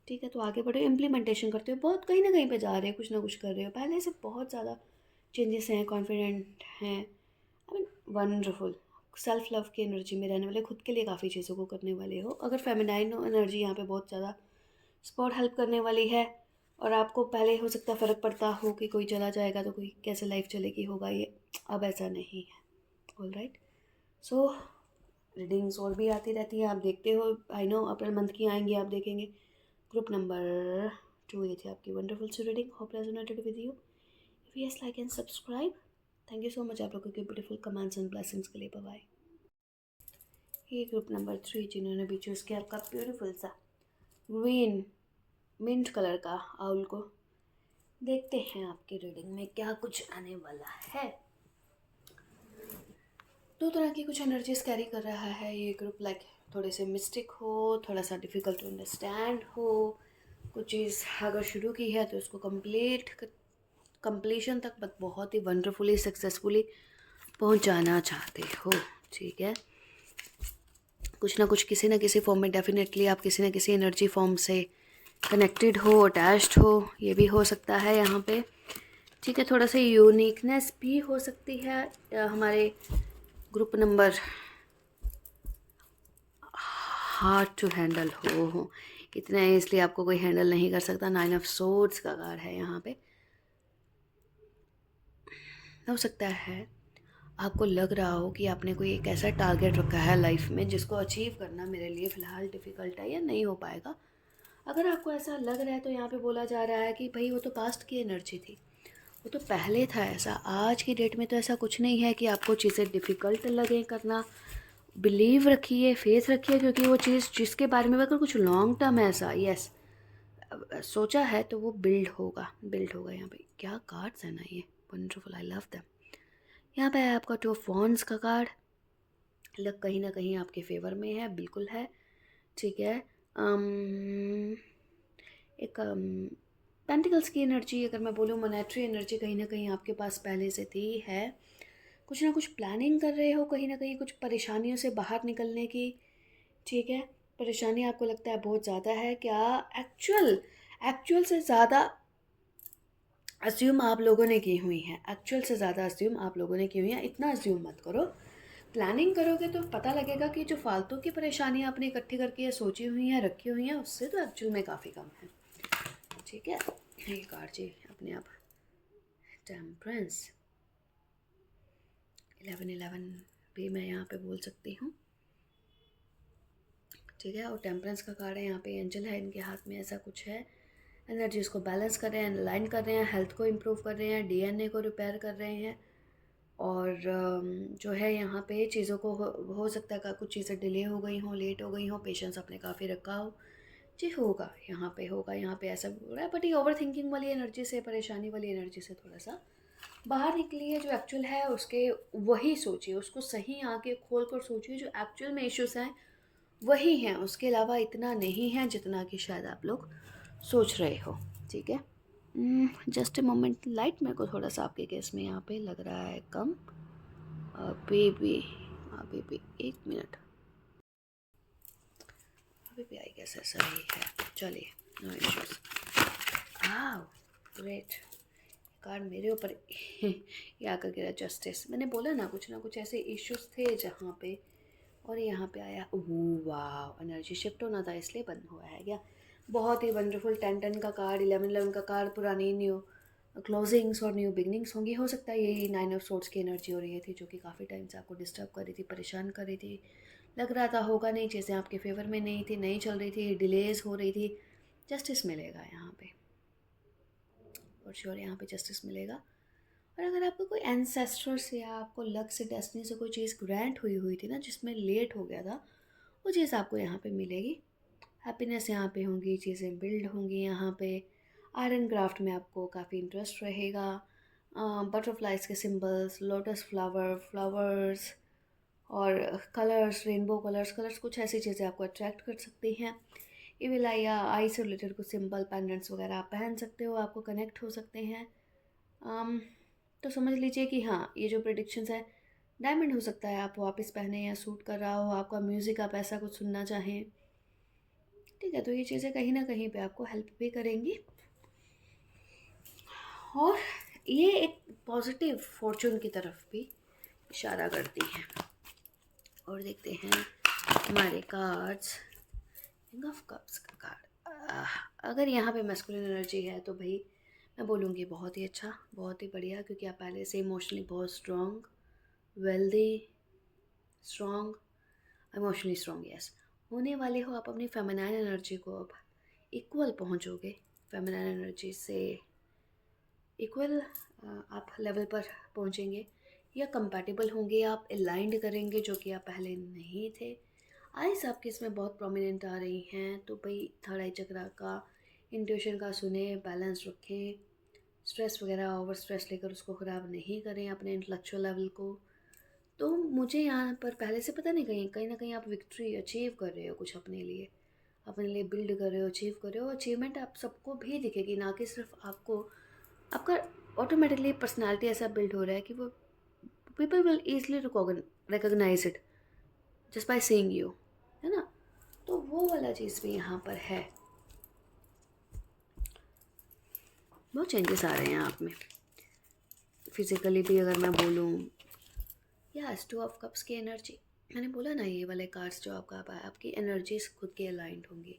ठीक है। तो आगे बढ़े, इम्प्लीमेंटेशन करते हो, बहुत कहीं ना कहीं पे जा रहे हो, कुछ ना कुछ कर रहे हो, पहले से बहुत ज़्यादा चेंजेस हैं, कॉन्फिडेंट हैं, I mean wonderful. Self love की एनर्जी में रहने वाले, खुद के लिए काफ़ी चीज़ों को करने वाले हो। अगर फेमिनाइन एनर्जी यहाँ पे बहुत ज़्यादा सपोर्ट हेल्प करने वाली है, और आपको पहले हो सकता है फ़र्क पड़ता हो कि कोई चला जाएगा तो कोई कैसे लाइफ चलेगी, होगा ये, अब ऐसा नहीं है। ऑल राइट, सो रीडिंग्स और भी आती रहती हैं, आप देखते हो, आई नो अप्रैल मंथ की आएंगी, आप देखेंगे। ग्रुप नंबर 2 ये थी आपकी वंडरफुल सी reading, hope resonated with you. If yes, like and subscribe. Thank you so much आप लोगों के ब्यूटीफुल कमेंट्स एंड ब्लेसिंग्स के लिए। Bye bye. ये ग्रुप नंबर 3 जिन्होंने भी चूज़ किया आपका ब्यूटीफुल सा ग्रीन मिंट कलर का आउल को, देखते हैं आपकी रीडिंग में क्या कुछ आने वाला है। 2 तरह की कुछ एनर्जीज कैरी कर रहा है ये ग्रुप, लाइक थोड़े से मिस्टिक हो, थोड़ा सा डिफ़िकल्ट टू अंडरस्टैंड हो। कुछ चीज़ अगर शुरू की है तो उसको कंप्लीशन तक बहुत ही वंडरफुली सक्सेसफुली पहुंचाना चाहते हो, ठीक है। कुछ ना कुछ किसी ना किसी फॉर्म में डेफिनेटली आप किसी ना किसी एनर्जी फॉर्म से कनेक्टेड हो, अटैच्ड हो, ये भी हो सकता है यहाँ पे, ठीक है। थोड़ा सा यूनिकनेस भी हो सकती है हमारे group number, hard to handle हो इतना है, इसलिए आपको कोई हैंडल नहीं कर सकता। 9 ऑफ सोर्ड्स का कार्ड है यहाँ पे। हो सकता है आपको लग रहा हो कि आपने कोई एक ऐसा टारगेट रखा है लाइफ में जिसको अचीव करना मेरे लिए फ़िलहाल डिफ़िकल्ट है या नहीं हो पाएगा। अगर आपको ऐसा लग रहा है तो यहाँ पे बोला जा रहा है कि भाई वो तो पास्ट की एनर्जी थी, वो तो पहले था ऐसा। आज की डेट में तो ऐसा कुछ नहीं है कि आपको चीज़ें डिफ़िकल्ट लगें करना। बिलीव रखिए, फेथ रखिए, क्योंकि वो चीज़ जिसके बारे में अगर कुछ लॉन्ग टर्म है ऐसा, यस, सोचा है तो वो बिल्ड होगा। यहाँ पे क्या कार्ड्स है ना, ये वंडरफुल, आई लव देम। यहाँ पे है आपका 2 ऑफ वॉन्ड्स का कार्ड, लग कहीं ना कहीं आपके फेवर में है, बिल्कुल है, ठीक है। एक पेंटिकल्स की एनर्जी, अगर मैं बोलूँ मोनेटरी एनर्जी कहीं ना कहीं आपके पास पहले से थी, है। कुछ ना कुछ प्लानिंग कर रहे हो कहीं ना कहीं, कुछ परेशानियों से बाहर निकलने की, ठीक है। परेशानी आपको लगता है बहुत ज़्यादा है, क्या एक्चुअल एक्चुअल से ज़्यादा अज्यूम आप लोगों ने की हुई हैं, एक्चुअल से ज़्यादा अज्यूम आप लोगों ने की हुई हैं। इतना अज्यूम मत करो। प्लानिंग करोगे तो पता लगेगा कि जो फालतू की परेशानी आपने इकट्ठी करके ये सोची हुई हैं, रखी हुई हैं, उससे तो एक्चुअल में काफ़ी कम है। ठीक है, ये कार्ड जी अपने आप टेम्परेंस 1111 भी मैं यहाँ पे बोल सकती हूँ। ठीक है, और टेम्परेंस का कार्ड है, यहाँ पे एंजल है, इनके हाथ में ऐसा कुछ है। एनर्जीज को बैलेंस कर रहे हैं, अलाइन कर रहे हैं, हेल्थ को इम्प्रूव कर रहे हैं, डीएनए को रिपेयर कर रहे हैं। और जो है यहाँ पे चीज़ों को हो सकता है कि कुछ चीज़ें डिले हो गई हों, लेट हो गई हों, पेशेंस अपने काफ़ी रखा हो। जी होगा, यहाँ पे ऐसा हो रहा है। बट ये ओवर थिंकिंग वाली एनर्जी से, परेशानी वाली एनर्जी से थोड़ा सा बाहर निकलिए। जो एक्चुअल है उसके वही सोचिए, उसको सही आंखें खोल कर सोचिए। जो एक्चुअल में इश्यूज हैं वही हैं, उसके अलावा इतना नहीं है जितना कि शायद आप लोग सोच रहे हो। ठीक है, जस्ट ए मोमेंट, लाइट मेरे को थोड़ा सा आपके केस में यहाँ पे लग रहा है कम। अभी भी 1 मिनट, अभी भी आई गेस ऐसा ही है। चलिए, नो इश्यूज। आह ग्रेट, कार्ड मेरे ऊपर ये आकर गिरा, जस्टिस। मैंने बोला ना कुछ ऐसे इश्यूज थे जहाँ पे, और यहाँ पे आया। ओह वाह, एनर्जी शिफ्ट होना था इसलिए बंद हुआ है क्या? बहुत ही वंडरफुल। 10-10 का कार्ड, 11-11 का कार्ड, पुरानी न्यू क्लोजिंग्स और न्यू बिगनिंग्स होंगी। हो सकता है यही 9 ऑफ सोर्ट्स की एनर्जी हो रही थी, जो कि काफ़ी टाइम से आपको डिस्टर्ब कर रही थी, परेशान कर रही थी। लग रहा था होगा नहीं, चीज़ें आपके फेवर में नहीं थी, नहीं चल रही थी, डिलेज हो रही थी। जस्टिस मिलेगा यहाँ पे, और श्योर यहाँ पे जस्टिस मिलेगा। और अगर आपको कोई एंसेस्टर से या आपको लक से, डेस्टिनी से कोई चीज़ ग्रांट हुई हुई थी ना, जिसमें लेट हो गया था, वो चीज़ आपको यहाँ पे मिलेगी। हैप्पीनेस यहाँ पे होंगी, चीज़ें बिल्ड होंगी यहाँ पे। आर्ट एंड क्राफ्ट में आपको काफ़ी इंटरेस्ट रहेगा। बटरफ्लाइज के सिंबल्स, लोटस फ्लावर्स और कलर्स, रेनबो कलर्स कुछ ऐसी चीज़ें आपको अट्रैक्ट कर सकती हैं। इविल आई या आई से रिलेटेड कुछ सिंबल, पेंडेंट्स वगैरह आप पहन सकते हो, आपको कनेक्ट हो सकते हैं। तो समझ लीजिए कि हाँ, ये जो प्रिडिक्शंस है, डायमंड हो सकता है आप वापस पहने या सूट कर रहा हो, आपका म्यूज़िक आप ऐसा कुछ सुनना चाहें। ठीक है, तो ये चीज़ें कहीं ना कहीं पे आपको हेल्प भी करेंगी, और ये एक पॉजिटिव फॉर्चून की तरफ भी इशारा करती हैं। और देखते हैं हमारे कार्ड्स। किंग ऑफ कप्स का कार्ड, अगर यहाँ पे मैस्कुलिन एनर्जी है तो भाई मैं बोलूँगी बहुत ही अच्छा, बहुत ही बढ़िया, क्योंकि आप पहले से इमोशनली बहुत strong, wealthy, strong, emotionally strong, yes, होने वाले हो। आप अपनी फेमिनाइन एनर्जी को अब इक्वल पहुँचोगे, फेमिनाइन एनर्जी से इक्वल आप लेवल पर पहुँचेंगे, या कंपैटिबल होंगे, आप अलाइंड करेंगे, जो कि आप पहले नहीं थे। आइज़ आपकी इसमें बहुत प्रोमिनेंट आ रही हैं, तो भाई थर्ड आई चक्रा का, इंट्यूशन का सुने, बैलेंस रखें, स्ट्रेस वगैरह, ओवर स्ट्रेस लेकर उसको ख़राब नहीं करें अपने इंटेलेक्चुअल लेवल को। तो मुझे यहाँ पर पहले से पता नहीं, कहीं ना कहीं आप विक्ट्री अचीव कर रहे हो, कुछ अपने लिए बिल्ड कर रहे हो, अचीव कर रहे हो। अचीवमेंट आप सबको भी दिखेगी, ना कि सिर्फ आपको। आपका ऑटोमेटिकली पर्सनालिटी ऐसा बिल्ड हो रहा है कि वो people will easily recognise it just by seeing you, है ना? तो वो वाला चीज़ भी यहाँ पर है। बहुत चेंजेस आ रहे हैं आप में, फिज़िकली भी अगर मैं बोलूँ। यस, 2 ऑफ कप्स की एनर्जी, मैंने बोला ना, ये वाले कार्ड्स जो आपकी एनर्जीज खुद की अलाइंड होंगी।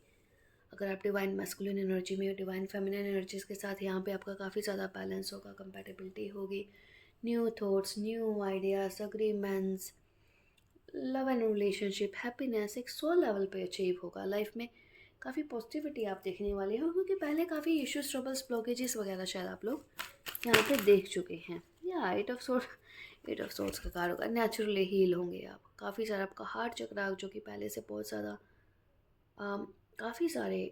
अगर आप डिवाइन मैस्कुलिन एनर्जी में, डिवाइन फेमिनिन एनर्जीज़ के साथ, यहाँ पे आपका काफ़ी ज़्यादा बैलेंस होगा, कंपैटिबिलिटी होगी, new thoughts, new ideas, agreements, love and relationship, happiness एक सोल लेवल पे अचीव होगा। लाइफ में काफ़ी पॉजिटिविटी आप देखने वाले हो, क्योंकि पहले काफ़ी इश्यूज, ट्रबल्स, ब्लॉकेजेस वगैरह शायद आप लोग यहाँ पे देख चुके हैं। या एट ऑफ सोर्ट्स का कार्ड होगा, नेचुरली हील होंगे आप। काफ़ी सारा आपका हार्ट चक्र, जो कि पहले से बहुत ज़्यादा काफ़ी सारे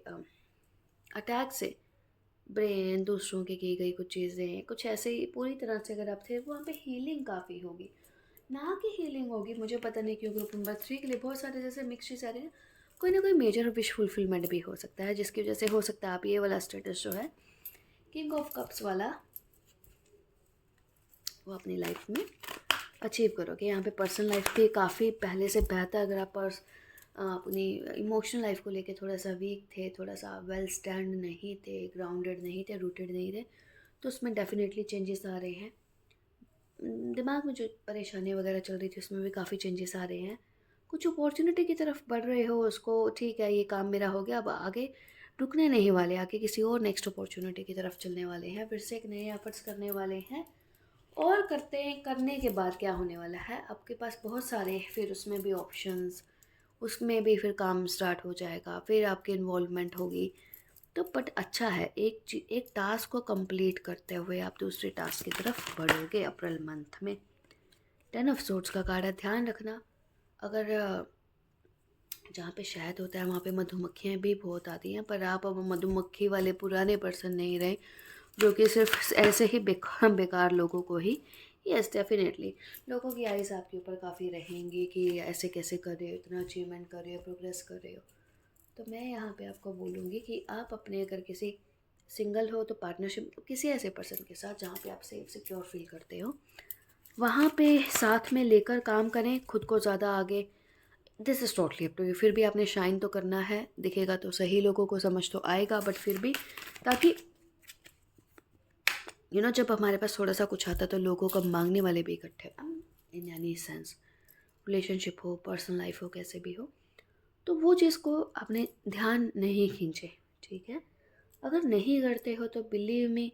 अटैक से, ब्रेन, दूसरों की गई कुछ चीज़ें, कुछ ऐसे ही पूरी तरह से अगर आप थे, वहाँ पे हीलिंग काफ़ी होगी। ना कि हीलिंग होगी, मुझे पता नहीं क्यों ग्रुप नंबर 3 के लिए बहुत सारे जैसे मिक्स चीज़ आ रही है। कोई ना कोई मेजर विश फुलफिलमेंट भी हो सकता है, जिसकी वजह से हो सकता है आप ये वाला स्टेटस जो है किंग ऑफ कप्स वाला, वो अपनी लाइफ में अचीव करोगे। यहाँ पे पर्सनल लाइफ भी काफ़ी पहले से बेहतर, अगर आप अपनी इमोशनल लाइफ को लेके थोड़ा सा वीक थे, थोड़ा सा वेल स्टैंड नहीं थे, ग्राउंडेड नहीं थे, रूटेड नहीं थे, तो उसमें डेफिनेटली चेंजेस आ रहे हैं। दिमाग में जो परेशानी वगैरह चल रही थी उसमें भी काफ़ी चेंजेस आ रहे हैं। कुछ अपॉर्चुनिटी की तरफ बढ़ रहे हो, उसको ठीक है, ये काम मेरा हो गया, अब आगे रुकने नहीं वाले, आगे किसी और नेक्स्ट अपॉर्चुनिटी की तरफ चलने वाले हैं, फिर से एक नए एफर्ट्स करने वाले हैं। और करने के बाद क्या होने वाला है, आपके पास बहुत सारे फिर उसमें भी ऑप्शंस, उसमें भी फिर काम स्टार्ट हो जाएगा, फिर आपकी इन्वॉल्वमेंट होगी। तो बट अच्छा है, एक टास्क को कंप्लीट करते हुए आप दूसरे टास्क की तरफ बढ़ोगे अप्रैल मंथ में। 10 ऑफ सोर्ड्स का कार्ड है, ध्यान रखना, अगर जहाँ पे शहद होता है वहाँ पे मधुमक्खियाँ भी बहुत आती हैं, पर आप अब मधुमक्खी वाले पुराने पर्सन नहीं रहे जो कि सिर्फ ऐसे ही बेकार बेकार लोगों को ही। यस डेफिनेटली लोगों की आइज़ आपके ऊपर काफ़ी रहेंगी कि ऐसे कैसे कर रहे हो, इतना अचीवमेंट कर रहे हो, प्रोग्रेस कर रहे हो। तो मैं यहाँ पे आपको बोलूँगी कि आप अपने अगर किसी सिंगल हो तो पार्टनरशिप किसी ऐसे पर्सन के साथ जहाँ पे आप सेफ सिक्योर फील करते हो, वहाँ पे साथ में लेकर काम करें, खुद को ज़्यादा आगे। This is totally up to you. फिर भी आपने शाइन तो करना है, दिखेगा तो सही, लोगों को समझ तो आएगा, बट फिर भी, ताकि जब हमारे पास थोड़ा सा कुछ आता है तो लोगों को मांगने वाले भी इकट्ठे, इन एनी सेंस, रिलेशनशिप हो, पर्सनल लाइफ हो, कैसे भी हो, तो वो चीज़ को आपने ध्यान नहीं खींचे, ठीक है। अगर नहीं करते हो तो बिलीव मी,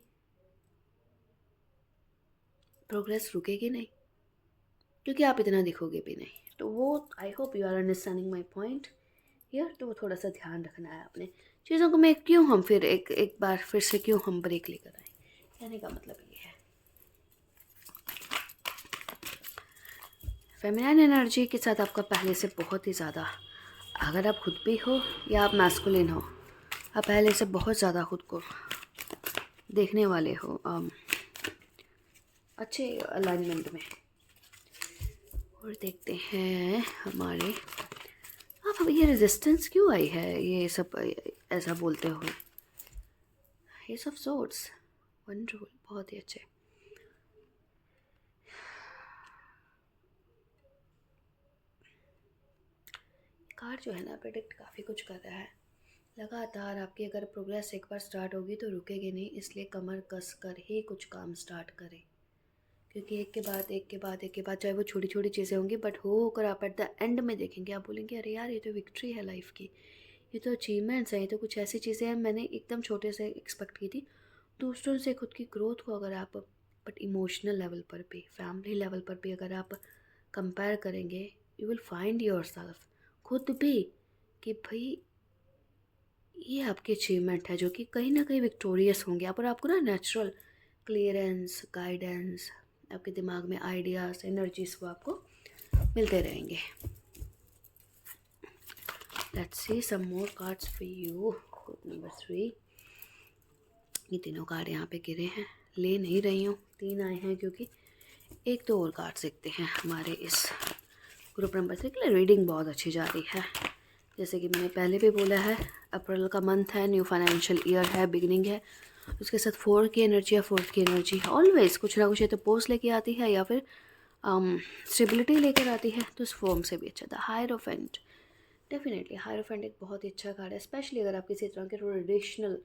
प्रोग्रेस रुकेगी नहीं, क्योंकि आप इतना दिखोगे भी नहीं। तो वो, I hope you are understanding my point here. तो वो थोड़ा सा ध्यान रखना है अपने चीज़ों को। मैं क्यों हम फिर एक बार फिर से क्यों हम ब्रेक लेकर आए, कहने का मतलब ये है। फेमिनाइन एनर्जी के साथ आपका पहले से बहुत ही ज़्यादा, अगर आप खुद भी हो या आप मैस्कुलिन हो, आप पहले से बहुत ज़्यादा खुद को देखने वाले हो अच्छे अलाइनमेंट में। और देखते हैं हमारे, आप अब ये रेजिस्टेंस क्यों आई है, ये सब ऐसा बोलते हुए। एस ऑफ सोर्ड्स, वंडरफुल, बहुत ही अच्छे। कार्ड जो है ना, प्रेडिक्ट काफ़ी कुछ कर रहा है। लगातार आपकी अगर प्रोग्रेस एक बार स्टार्ट होगी तो रुकेगी नहीं, इसलिए कमर कस कर ही कुछ काम स्टार्ट करें, क्योंकि एक के बाद एक के बाद एक के बाद, चाहे वो छोटी छोटी चीज़ें होंगी, बट हो होकर आप एट द एंड में देखेंगे, आप बोलेंगे अरे यार ये तो विक्ट्री है लाइफ की, ये तो अचीवमेंट्स हैं, ये तो कुछ ऐसी चीज़ें हैं मैंने एकदम छोटे से एक्सपेक्ट की थी। दूसरों से खुद की ग्रोथ को अगर आप, बट इमोशनल लेवल पर भी, फैमिली लेवल पर भी अगर आप कंपेयर करेंगे, you will find your self खुद भी, कि भाई ये आपकी अचीवमेंट है जो कि कहीं ना कहीं विक्टोरियस होंगे आप, और आपको ना नेचुरल क्लियरेंस, गाइडेंस, आपके दिमाग में आइडियाज़, एनर्जीज वो आपको मिलते रहेंगे। Let's see some more cards for you. Group number 3, ये तीनों कार्ड यहाँ पे गिरे हैं, ले नहीं रही हूँ, 3 आए हैं क्योंकि एक तो और कार्ड देखते हैं हमारे इस ग्रुप नंबर 3 के लिए। रीडिंग बहुत अच्छी जा रही है, जैसे कि मैंने पहले भी बोला है, अप्रैल का मंथ है, न्यू फाइनेंशियल ईयर है, बिगिनिंग है, उसके साथ 4 की एनर्जी या 4th की एनर्जी ऑलवेज कुछ ना कुछ या तो पोस्ट लेके आती है या फिर स्टेबिलिटी लेकर आती है, तो उस फॉर्म से भी अच्छा था। हायरोफेंट, डेफिनेटली हायरोफेंट एक बहुत ही अच्छा कार्ड है, स्पेशली अगर आप किसी तरह के ट्रेडिशनल,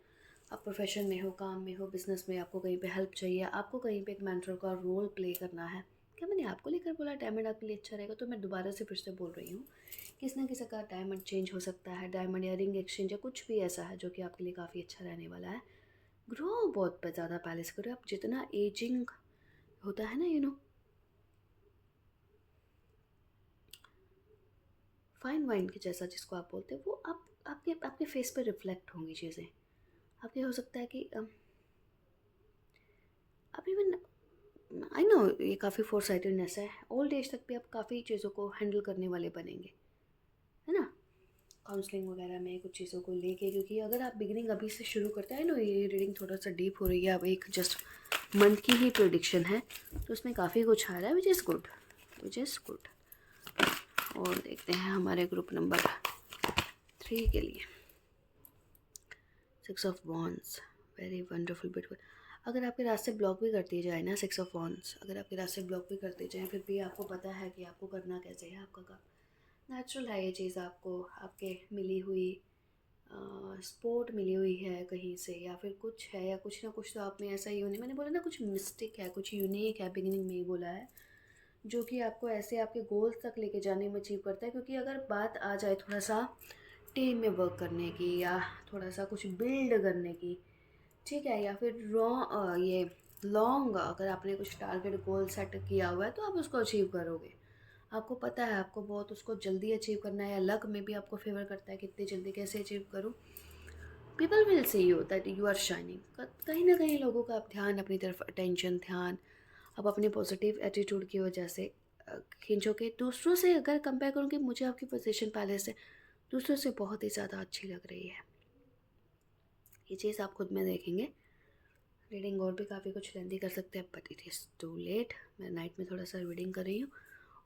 आप प्रोफेशन में हो, काम में हो, बिजनेस में, आपको कहीं पे हेल्प चाहिए, आपको कहीं पे एक मेंटर का रोल प्ले करना है। क्या मैंने आपको लेकर बोला डायमंड आपके लिए अच्छा रहेगा, तो मैं दोबारा से फिर से बोल रही हूँ, किसी ना किसी का डायमंड चेंज हो सकता है, डायमंड या रिंग एक्सचेंज या कुछ भी ऐसा है जो कि आपके लिए काफ़ी अच्छा रहने वाला है। ग्रो बहुत ज़्यादा पहले से करो, आप जितना एजिंग होता है ना, फाइन वाइन के जैसा जिसको आप बोलते हैं, वो आप आपके आपके फेस पे रिफ्लेक्ट होंगी चीज़ें। आपके हो सकता है कि आप इवन, आई नो ये काफ़ी फोर साइटेडनेस है, ओल्ड एज तक भी आप काफ़ी चीज़ों को हैंडल करने वाले बनेंगे, है ना, काउंसलिंग वगैरह में कुछ चीज़ों को लेके, क्योंकि अगर आप बिगिनिंग अभी से शुरू करते हैं, नो ये रीडिंग थोड़ा सा डीप हो रही है, अब एक जस्ट मंथ की ही प्रेडिक्शन है, तो उसमें काफ़ी कुछ आ रहा है, which is good, which is good. और देखते हैं हमारे ग्रुप नंबर 3 के लिए, 6 of wands, very wonderful, beautiful. अगर आपके रास्ते ब्लॉक भी करती जाए ना, 6 ऑफ वॉन्ड्स, अगर आपके रास्ते ब्लॉक भी करते जाए, फिर भी आपको पता है कि आपको करना कैसे है आपका काम, नेचुरल है ये चीज़, आपको आपके मिली हुई सपोर्ट मिली हुई है कहीं से, या फिर कुछ है, या कुछ ना कुछ तो आप में ऐसा यूनिक, मैंने बोला ना कुछ मिस्टिक है, कुछ यूनिक है, बिगिनिंग में ही बोला है, जो कि आपको ऐसे आपके गोल्स तक लेके जाने में अचीव करता है। क्योंकि अगर बात आ जाए थोड़ा सा टीम में वर्क करने की, या थोड़ा सा कुछ बिल्ड करने की, ठीक है, या फिर ये लॉन्ग अगर आपने कुछ टारगेट गोल सेट किया हुआ है तो आप उसको अचीव करोगे। आपको पता है आपको बहुत उसको जल्दी अचीव करना है, या लक में भी आपको फेवर करता है कितनी जल्दी कैसे अचीव करूँ। People will see you that you are shining. कहीं ना कहीं लोगों का आप ध्यान अपनी तरफ, अटेंशन, ध्यान आप अपने पॉजिटिव एटीट्यूड की वजह से खींचोगे। दूसरों से अगर कंपेयर करूँ कि मुझे आपकी पोजीशन पहले से दूसरों से बहुत ही ज़्यादा अच्छी लग रही है, ये चीज़ आप खुद में देखेंगे। रीडिंग और भी काफ़ी कुछ लेंदी कर सकते हैं, but it is too late. मैं नाइट में थोड़ा सा रीडिंग कर रही हूँ,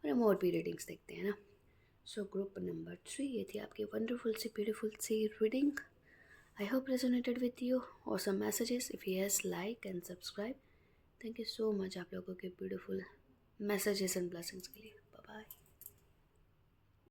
और हम और भी रीडिंग्स देखते हैं ना। सो ग्रुप नंबर 3, ये थी आपकी वंडरफुल सी ब्यूटीफुल सी reading. I hope resonated with you. Awesome messages. If yes, like and subscribe. Thank you so much आप लोगों के beautiful messages and blessings के लिए।